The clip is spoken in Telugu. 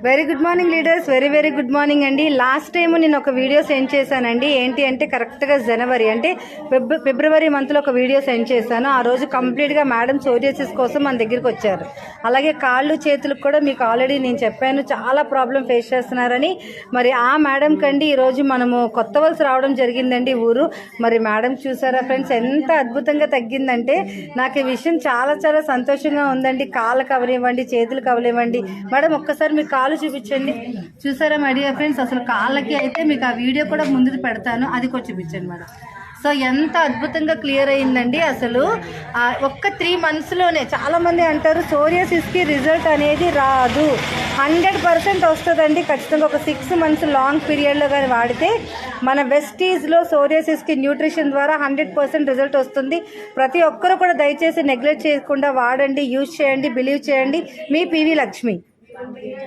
Very good morning leaders, very good morning అండి. లాస్ట్ టైం నేను ఒక వీడియో సెండ్ చేశానండి. ఏంటి అంటే కరెక్ట్గా జనవరి అంటే ఫిబ్రవరి మంత్లో ఒక వీడియో సెండ్ చేశాను. ఆ రోజు కంప్లీట్గా మేడం సోరియాసిస్ కోసం మన దగ్గరికి వచ్చారు. అలాగే కాళ్ళు చేతులకు కూడా మీకు ఆల్రెడీ నేను చెప్పాను చాలా ప్రాబ్లం ఫేస్ చేస్తున్నారని. మరి ఆ మేడం కండి ఈరోజు మనము కొత్త వలస రావడం జరిగిందండి ఊరు. మరి మేడం చూసారా ఫ్రెండ్స్, ఎంత అద్భుతంగా తగ్గిందంటే నాకు ఈ విషయం చాలా చాలా సంతోషంగా ఉందండి. కాళ్ళకు అవనివ్వండి, చేతులకు అవనివ్వండి. మేడం ఒక్కసారి మీ కాళ్ళు చూపించండి. చూసారా మై డియర్ ఫ్రెండ్స్, అసలు కాళ్ళకి అయితే మీకు ఆ వీడియో కూడా ముందు పెడతాను, అది కూడా చూపించండి మేడం. సో ఎంత అద్భుతంగా క్లియర్ అయిందండి. అసలు ఒక్క 3 monthsలోనే చాలామంది అంటారు సోరియాసిస్కి రిజల్ట్ అనేది రాదు. 100% వస్తుందండి ఖచ్చితంగా. ఒక 6 months లాంగ్ పీరియడ్లో కానీ వాడితే మన వెస్టీజ్లో సోరియాసిస్కి న్యూట్రిషన్ ద్వారా 100% రిజల్ట్ వస్తుంది. ప్రతి ఒక్కరు కూడా దయచేసి నెగ్లెక్ట్ చేయకుండా వాడండి, యూజ్ చేయండి, బిలీవ్ చేయండి. మీ పివి లక్ష్మి.